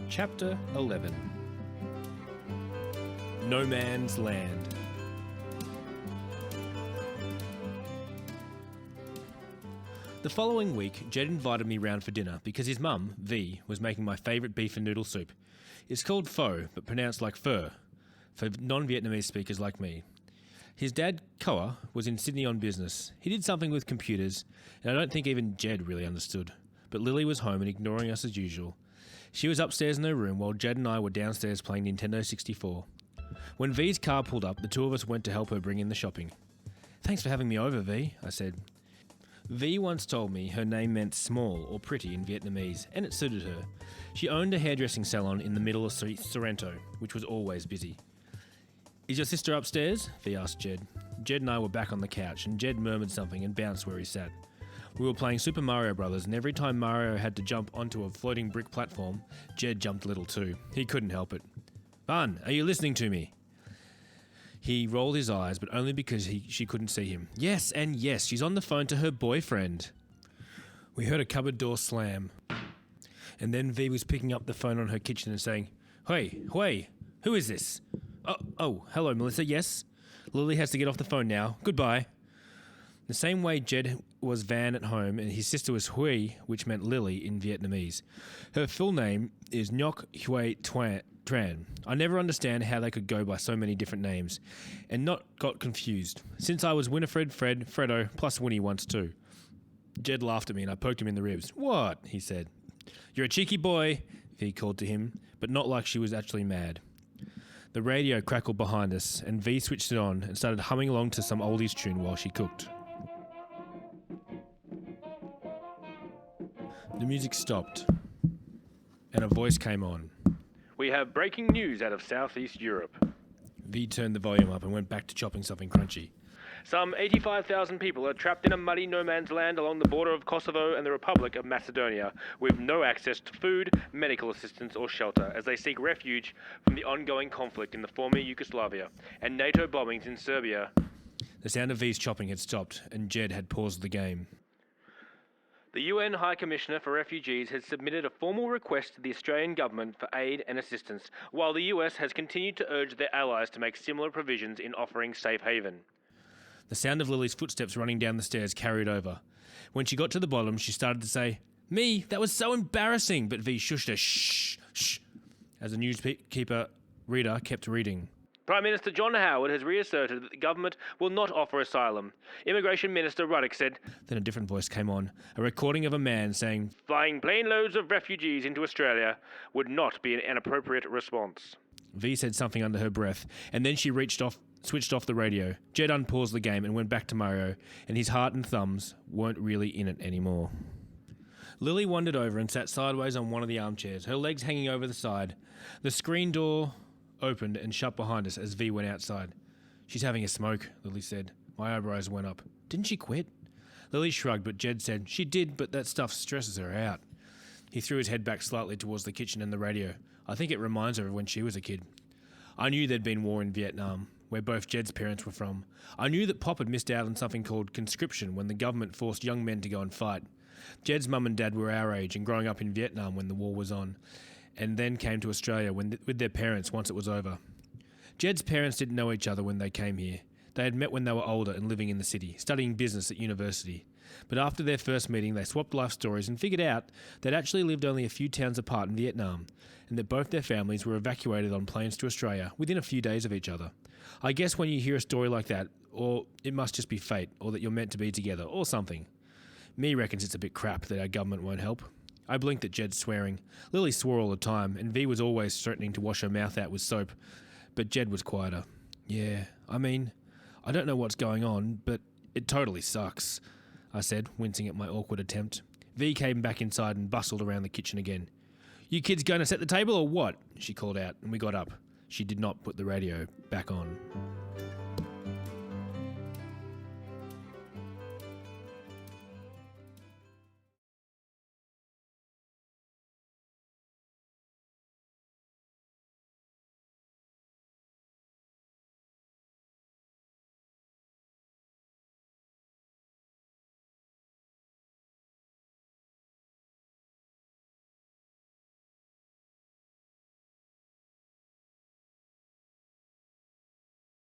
Chapter 11. No Man's Land. The following week, Jed invited me round for dinner because his mum, V, was making my favourite beef and noodle soup. It's called pho, but pronounced like pho, for non-Vietnamese speakers like me. His dad, Koa, was in Sydney on business. He did something with computers, and I don't think even Jed really understood. But Lily was home and ignoring us as usual. She was upstairs in her room while Jed and I were downstairs playing Nintendo 64. When V's car pulled up, the two of us went to help her bring in the shopping. "Thanks for having me over, V," I said. V once told me her name meant small or pretty in Vietnamese, and it suited her. She owned a hairdressing salon in the middle of Sorrento, which was always busy. "Is your sister upstairs?" V asked Jed. Jed and I were back on the couch, and Jed murmured something and bounced where he sat. We were playing Super Mario Brothers, and every time Mario had to jump onto a floating brick platform, Jed jumped a little too. He couldn't help it. "Van, are you listening to me?" He rolled his eyes, but only because she couldn't see him. Yes, and yes, she's on the phone to her boyfriend. We heard a cupboard door slam. And then V was picking up the phone on her kitchen and saying, Hey, who is this? Oh, hello, Melissa, yes? Lily has to get off the phone now. Goodbye." The same way Jed was Van at home and his sister was Huy, which meant Lily in Vietnamese. Her full name is Ngoc Huey Tran. I never understand how they could go by so many different names and not got confused, since I was Winifred, Fred, Fredo, plus Winnie once too. Jed laughed at me and I poked him in the ribs. "What?" he said. "You're a cheeky boy," V called to him, but not like she was actually mad. The radio crackled behind us and V switched it on and started humming along to some oldies tune while she cooked. The music stopped, and a voice came on. "We have breaking news out of Southeast Europe." V turned the volume up and went back to chopping something crunchy. "Some 85,000 people are trapped in a muddy no man's land along the border of Kosovo and the Republic of Macedonia, with no access to food, medical assistance or shelter, as they seek refuge from the ongoing conflict in the former Yugoslavia and NATO bombings in Serbia." The sound of V's chopping had stopped, and Jed had paused the game. "The UN High Commissioner for Refugees has submitted a formal request to the Australian government for aid and assistance, while the US has continued to urge their allies to make similar provisions in offering safe haven." The sound of Lily's footsteps running down the stairs carried over. When she got to the bottom, she started to say, "Me, that was so embarrassing," but V shushed her, shh, as the newspaper reader kept reading. "Prime Minister John Howard has reasserted that the government will not offer asylum. Immigration Minister Ruddock said..." Then a different voice came on, a recording of a man saying, "Flying plane loads of refugees into Australia would not be an appropriate response." V said something under her breath, and then she switched off the radio. Jed unpaused the game and went back to Mario, and his heart and thumbs weren't really in it anymore. Lily wandered over and sat sideways on one of the armchairs, her legs hanging over the side. The screen door opened and shut behind us as V went outside. "She's having a smoke," Lily said. My eyebrows went up. "Didn't she quit?" Lily shrugged, but Jed said, "She did, but that stuff stresses her out." He threw his head back slightly towards the kitchen and the radio. "I think it reminds her of when she was a kid." I knew there'd been war in Vietnam, where both Jed's parents were from. I knew that Pop had missed out on something called conscription when the government forced young men to go and fight. Jed's mum and dad were our age and growing up in Vietnam when the war was on, and then came to Australia with their parents once it was over. Jed's parents didn't know each other when they came here. They had met when they were older and living in the city, studying business at university. But after their first meeting, they swapped life stories and figured out they'd actually lived only a few towns apart in Vietnam, and that both their families were evacuated on planes to Australia within a few days of each other. I guess when you hear a story like that, or it must just be fate, or that you're meant to be together, or something. Me reckons it's a bit crap that our government won't help. I blinked at Jed swearing. Lily swore all the time, and V was always threatening to wash her mouth out with soap. But Jed was quieter. "Yeah, I mean, I don't know what's going on, but it totally sucks," I said, wincing at my awkward attempt. V came back inside and bustled around the kitchen again. "You kids going to set the table or what?" she called out, and we got up. She did not put the radio back on.